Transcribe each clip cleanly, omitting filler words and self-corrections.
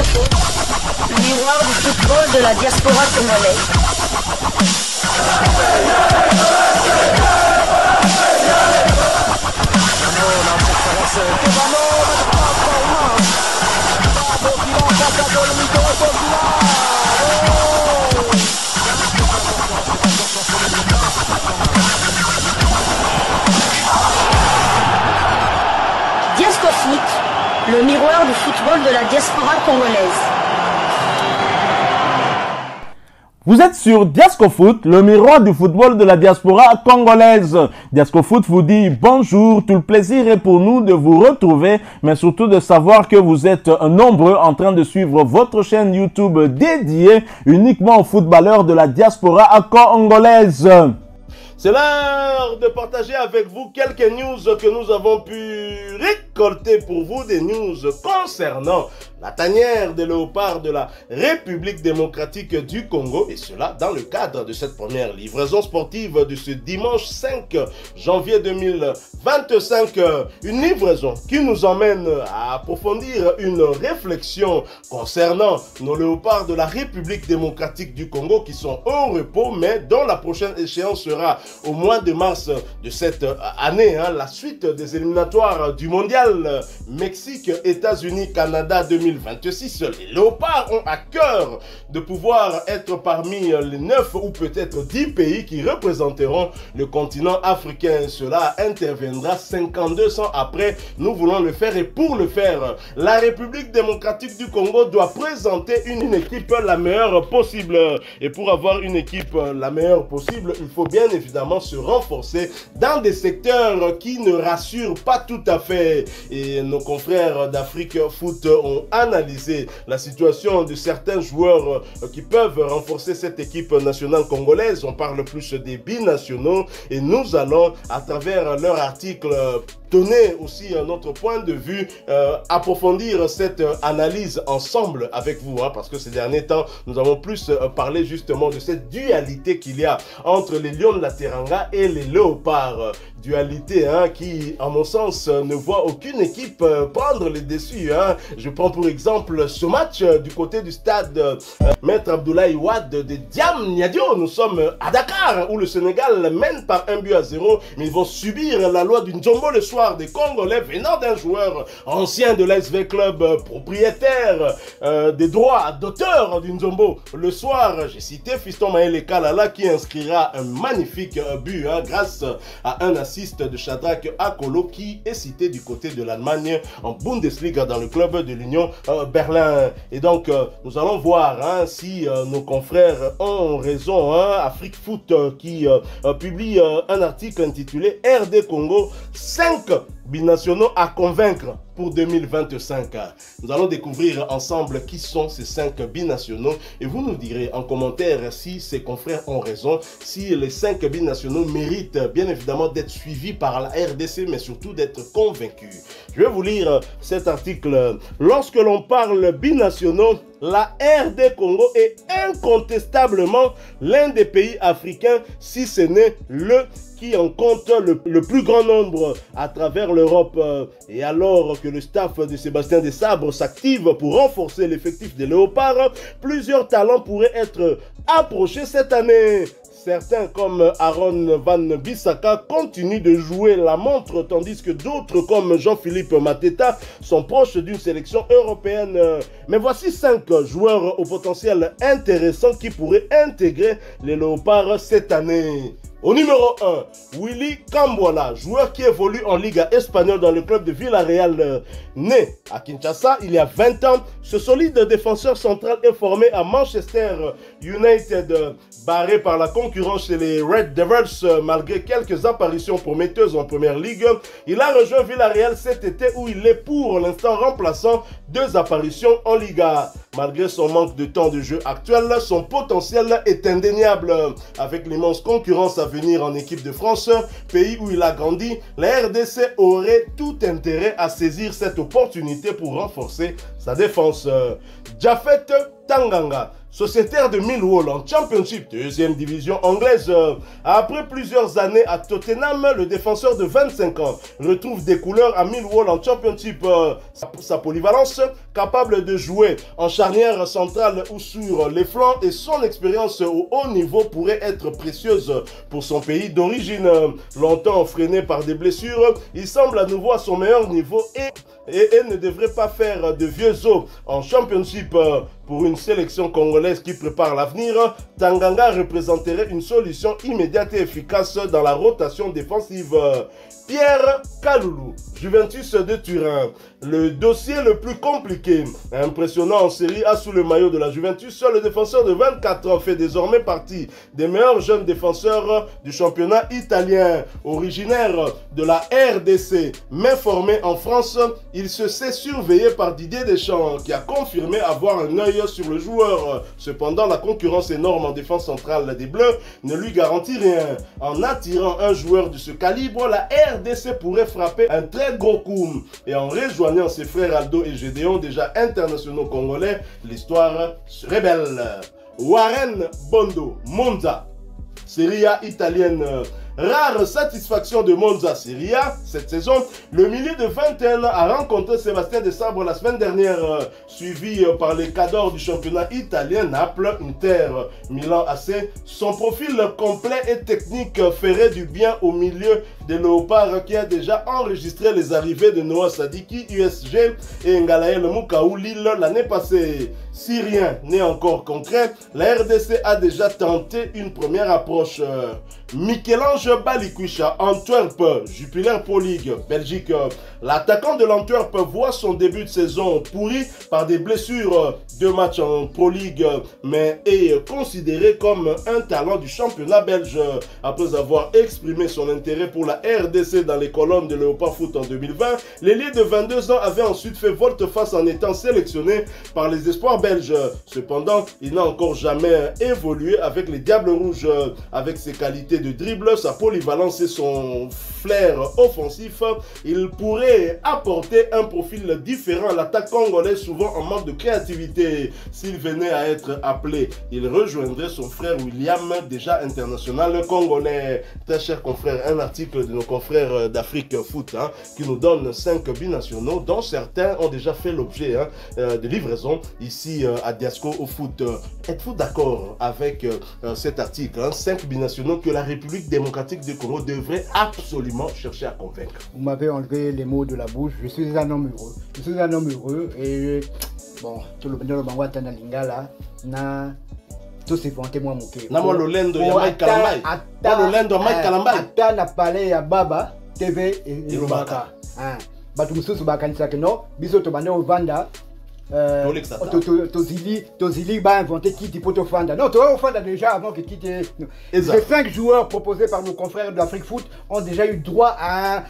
Foot, le miroir du football de la diaspora congolaise. Diasco Foot, le miroir du football de la diaspora congolaise. Vous êtes sur Diasco Foot, le miroir du football de la diaspora congolaise. Diasco Foot vous dit bonjour, tout le plaisir est pour nous de vous retrouver, mais surtout de savoir que vous êtes nombreux en train de suivre votre chaîne YouTube dédiée uniquement aux footballeurs de la diaspora congolaise. C'est l'heure de partager avec vous quelques news que nous avons pu récolter pour vous, des news concernant la tanière des léopards de la République démocratique du Congo, et cela dans le cadre de cette première livraison sportive de ce dimanche 5 janvier 2025. Une livraison qui nous emmène à approfondir une réflexion concernant nos léopards de la République démocratique du Congo qui sont au repos, mais dont la prochaine échéance sera au mois de mars de cette année, la suite des éliminatoires du mondial Mexique, États-Unis, Canada 2026. Les léopards ont à cœur de pouvoir être parmi les 9 ou peut-être 10 pays qui représenteront le continent africain. Cela interviendra 52 ans après. Nous voulons le faire, et pour le faire, la République démocratique du Congo doit présenter une équipe la meilleure possible. Et pour avoir une équipe la meilleure possible, il faut bien évidemment se renforcer dans des secteurs qui ne rassurent pas tout à fait. Et nos confrères d'Afrique Foot ont analysé la situation de certains joueurs qui peuvent renforcer cette équipe nationale congolaise. On parle plus des binationaux, et nous allons, à travers leur article, donner aussi notre point de vue, approfondir cette analyse ensemble avec vous, parce que ces derniers temps, nous avons plus parlé justement de cette dualité qu'il y a entre les Lions de la Teranga et les léopards. Dualité qui, à mon sens, ne voit aucune équipe prendre les dessus. Je prends pour exemple ce match du côté du stade Maître Abdoulaye Wade de Diamniadio. Nous sommes à Dakar, où le Sénégal mène par 1-0, mais ils vont subir la loi du Nzombo le soir des Congolais venant d'un joueur ancien de l'ASV Club, propriétaire des droits d'auteur du Nzombo. Le soir, j'ai cité Fiston Maël Kalala qui inscrira un magnifique but grâce à un assist de Shadrach Akolo qui est cité du côté de l'Allemagne en Bundesliga dans le club de l'Union Berlin. Et donc, nous allons voir si nos confrères ont raison. Afrique Foot qui publie un article intitulé RD Congo, 5 binationaux à convaincre pour 2025. Nous allons découvrir ensemble qui sont ces 5 binationaux, et vous nous direz en commentaire si ces confrères ont raison, si les 5 binationaux méritent bien évidemment d'être suivis par la RDC, mais surtout d'être convaincus. Je vais vous lire cet article. Lorsque l'on parle binationaux, la RD Congo est incontestablement l'un des pays africains, si ce n'est le qui en compte le plus grand nombre à travers l'Europe. Et alors que le staff de Sébastien Desabre s'active pour renforcer l'effectif des léopards, plusieurs talents pourraient être approchés cette année. Certains comme Aaron Van Bissaka continuent de jouer la montre, tandis que d'autres comme Jean-Philippe Mateta sont proches d'une sélection européenne. Mais voici 5 joueurs au potentiel intéressant qui pourraient intégrer les léopards cette année. Au numéro 1, Willy Kambwala, joueur qui évolue en Liga espagnole dans le club de Villarreal. Né à Kinshasa il y a 20 ans, ce solide défenseur central est formé à Manchester United. Barré par la concurrence chez les Red Devils, malgré quelques apparitions prometteuses en première ligue, il a rejoint Villarreal cet été où il est pour l'instant remplaçant 2 apparitions en Liga. Malgré son manque de temps de jeu actuel, son potentiel est indéniable. Avec l'immense concurrence à venir en équipe de France, pays où il a grandi, la RDC aurait tout intérêt à saisir cette opportunité pour renforcer sa défense. Jafet Tanganga, sociétaire de Millwall en Championship, deuxième division anglaise. Après plusieurs années à Tottenham, le défenseur de 25 ans retrouve des couleurs à Millwall en Championship. Sa polyvalence, capable de jouer en charnière centrale ou sur les flancs, et son expérience au haut niveau pourrait être précieuse pour son pays d'origine. Longtemps freiné par des blessures, il semble à nouveau à son meilleur niveau et ne devrait pas faire de vieux os en Championship. Pour une sélection congolaise qui prépare l'avenir, Tanganga représenterait une solution immédiate et efficace dans la rotation défensive. Pierre Kaloulou, Juventus de Turin. Le dossier le plus compliqué, impressionnant en Série A sous le maillot de la Juventus, le défenseur de 24 ans fait désormais partie des meilleurs jeunes défenseurs du championnat italien. Originaire de la RDC, mais formé en France, il se sait surveillé par Didier Deschamps, qui a confirmé avoir un œil sur le joueur. Cependant, la concurrence énorme en défense centrale des Bleus ne lui garantit rien. En attirant un joueur de ce calibre, la RDC pourrait frapper un très gros coup. Et en rejoignant ses frères Aldo et Gédéon, déjà internationaux congolais, l'histoire serait belle. Warren Bondo, Monza, Serie A italienne. Rare satisfaction de Monza Serie A cette saison, le milieu de 21 ans a rencontré Sébastien Desabre la semaine dernière, suivi par les cadors du championnat italien Naples, Inter, Milan AC. Son profil complet et technique ferait du bien au milieu des Léopards, qui a déjà enregistré les arrivées de Noah Sadiki, USG, et Ngalael Moukaou, Lille l'année passée. Si rien n'est encore concret, la RDC a déjà tenté une première approche. Michel-Ange Balikwisha, Antwerp, Jupiler Pro League, Belgique. L'attaquant de l'Antwerp voit son début de saison pourri par des blessures. 2 matchs en Pro League, mais est considéré comme un talent du championnat belge. Après avoir exprimé son intérêt pour la RDC dans les colonnes de Léopard Foot en 2020, l'ailier de 22 ans avait ensuite fait volte-face en étant sélectionné par les espoirs belges. Cependant, il n'a encore jamais évolué avec les Diables Rouges. Avec ses qualités de dribble, sa polyvalence et son flair offensif, il pourrait apporter un profil différent à l'attaque congolaise, souvent en manque de créativité. S'il venait à être appelé, il rejoindrait son frère William, déjà international congolais. Très cher confrère, un article de nos confrères d'Afrique Foot qui nous donne 5 binationaux, dont certains ont déjà fait l'objet de livraison ici à Diasco au foot. Êtes-vous d'accord avec cet article, 5 binationaux que la République démocratique du Congo devrait absolument chercher à convaincre? Vous m'avez enlevé les mots de la bouche. Je suis un homme heureux. Je suis un homme heureux et bon, tout le monde va tana lingala na tout c'est vanté moi moké. Na moi lolendo ya Mike Kalambai. Na lolendo Mike Kalambai. Ata na palais ya Baba TV et Lubaka. Batu mususu bakanisa que non, biso to bande ovanda. Tozili va inventer Kiti Potofanda. Non, Potofanda déjà avant que Kiti. Ces 5 joueurs proposés par nos confrères de l'Afrique Foot ont déjà eu droit à un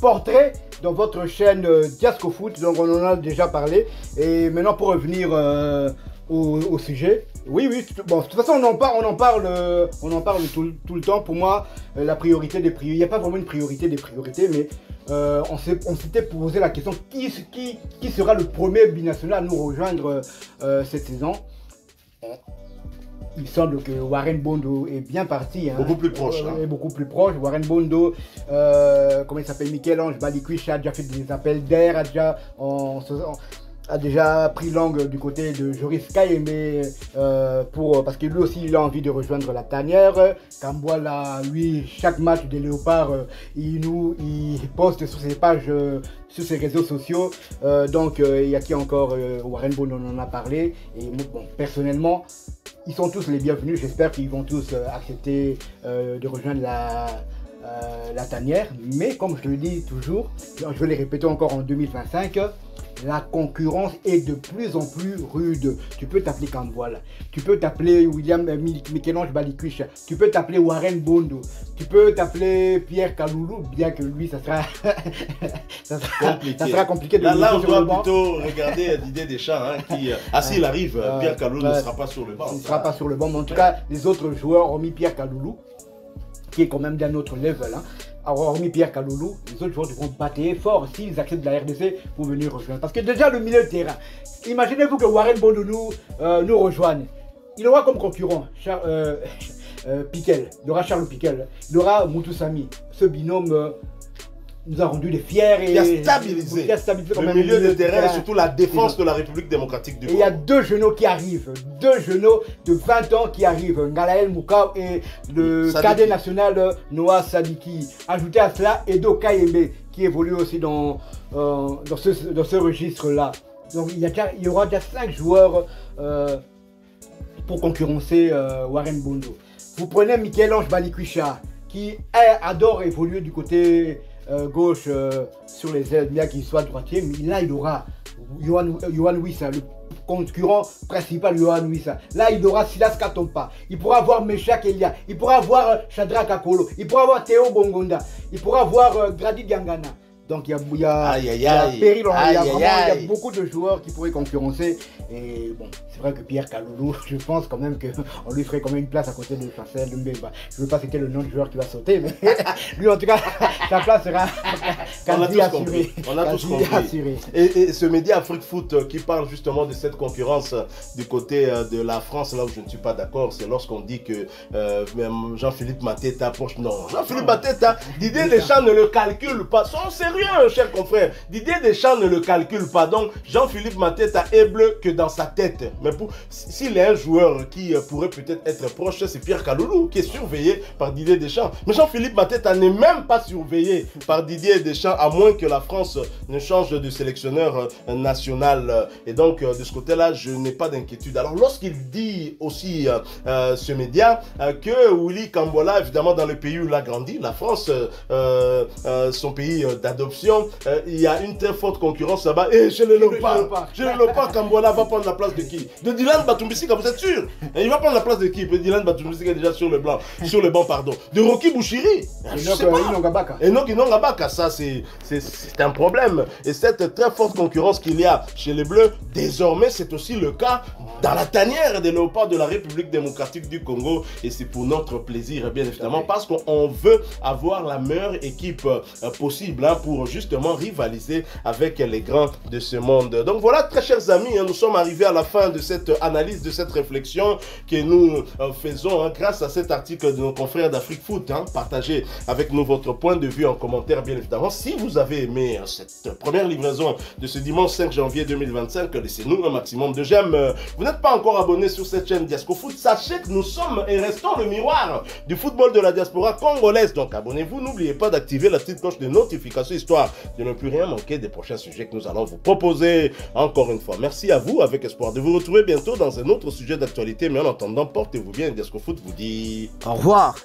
portrait dans votre chaîne Diasco Foot, donc on en a déjà parlé. Et maintenant pour revenir au sujet, oui, bon, de toute façon on en parle tout le temps. Pour moi, la priorité des priorités, il n'y a pas vraiment une priorité des priorités, mais on s'était posé la question qui sera le premier binational à nous rejoindre cette saison. Il semble que Warren Bondo est bien parti. Beaucoup plus proche. Beaucoup plus proche. Warren Bondo, comment il s'appelle, Michel-Ange Balikwisha a déjà fait des appels d'air, a déjà pris langue du côté de Joris Kayembe parce que lui aussi il a envie de rejoindre la tanière. Kambwala, lui, chaque match des Léopards, il poste sur ses pages, sur ses réseaux sociaux. Donc il y a qui encore, Warren Bondo, on en a parlé. Et bon, personnellement, ils sont tous les bienvenus. J'espère qu'ils vont tous accepter de rejoindre la tanière. Mais comme je le dis toujours, je vais les répéter encore en 2025, la concurrence est de plus en plus rude. Tu peux t'appeler Kambwala, tu peux t'appeler Michel-Ange Balikwisha, tu peux t'appeler Warren Bondo, tu peux t'appeler Pierre Kaloulou, bien que lui ça sera compliqué de là on doit plutôt regarder Didier Deschamps qui, s'il arrive, Pierre Kaloulou ne sera pas sur le banc. Il ne sera pas sur le banc, mais en tout cas les autres joueurs ont mis Pierre Kaloulou, qui est quand même d'un autre level. hormis Pierre Kaloulou, les autres joueurs devront batailler fort s'ils acceptent la RDC pour venir rejoindre. Parce que déjà le milieu de terrain, imaginez-vous que Warren Bondo nous rejoigne. Il aura comme concurrent Piquel, il aura Charles Piquel, il aura Moutou Sami. Ce binôme nous a rendu des fiers et qui a stabilisé le milieu de terrain et surtout la défense de la République démocratique du Congo. Et il y a deux genoux qui arrivent, deux genoux de 20 ans qui arrivent, Ngalael Moukao et le cadet national Noah Sadiki. Ajoutez à cela Edo Kayembe qui évolue aussi dans ce registre-là. Donc il y aura déjà 5 joueurs pour concurrencer Warren Bondo. Vous prenez Michel-Ange Balikwisha qui adore évoluer du côté gauche sur les ailes, bien qu'il soit droitier, mais là il aura Yohan Wissa, le concurrent principal Yohan Wissa. Là il aura Silas Katompa, il pourra avoir Meshak Elia, il pourra avoir Shadrach Akolo, il pourra avoir Théo Bongonda, il pourra avoir Grady Gangana. Donc il y a Péril, il y a beaucoup de joueurs qui pourraient concurrencer. Et bon, c'est vrai que Pierre Kaloulou, je pense quand même qu'on lui ferait quand même une place à côté de Facel Mbemba. Je ne veux pas citer le nom du joueur qui va sauter, mais lui en tout cas, sa place sera quasi assurée. On a tous compris. Et ce média Afrique Foot qui parle justement de cette concurrence du côté de la France, là où je ne suis pas d'accord, c'est lorsqu'on dit que Jean-Philippe Mateta approche. Non, Jean-Philippe Mateta, Didier Deschamps ne le calcule pas. Sont sérieux, chers confrères. Didier Deschamps ne le calcule pas. Donc, Jean-Philippe Mateta est bleu que dans sa tête. Mais s'il est un joueur qui pourrait peut-être être proche, c'est Pierre Kaloulou qui est surveillé par Didier Deschamps. Mais Jean-Philippe Mateta n'est même pas surveillé par Didier Deschamps, à moins que la France ne change de sélectionneur national. Et donc, de ce côté-là, je n'ai pas d'inquiétude. Alors, lorsqu'il dit aussi, ce média, que Willy Kambola, évidemment, dans le pays où il a grandi, la France, son pays d'adoption, il y a une très forte concurrence là-bas. Et chez le Léopard, Kambola va prendre la place de qui? De Dylan Batumbisika, vous êtes sûr? Et il va prendre la place de qui? Dylan Batumbisika est déjà sur le banc, de Rocky Bouchiri. Enoch Inongabaka, ça c'est un problème. Et cette très forte concurrence qu'il y a chez les Bleus, désormais c'est aussi le cas dans la tanière des Léopards de la République démocratique du Congo. Et c'est pour notre plaisir, bien évidemment, parce qu'on veut avoir la meilleure équipe possible pour justement rivaliser avec les grands de ce monde. Donc voilà, très chers amis, nous sommes arrivés à la fin de cette analyse, de cette réflexion que nous faisons grâce à cet article de nos confrères d'Afrique Foot. Partagez avec nous votre point de vue en commentaire, bien évidemment. Si vous avez aimé cette première livraison de ce dimanche 5 janvier 2025, laissez-nous un maximum de j'aime. Vous n'êtes pas encore abonné sur cette chaîne Diasco Foot, sachez que nous sommes et restons le miroir du football de la diaspora congolaise. Donc abonnez-vous, n'oubliez pas d'activer la petite cloche de notification, histoire de ne plus rien manquer des prochains sujets que nous allons vous proposer. Encore une fois, merci à vous, avec espoir de vous retrouver bientôt dans un autre sujet d'actualité. Mais en attendant, portez-vous bien. Diasco Foot vous dit au revoir.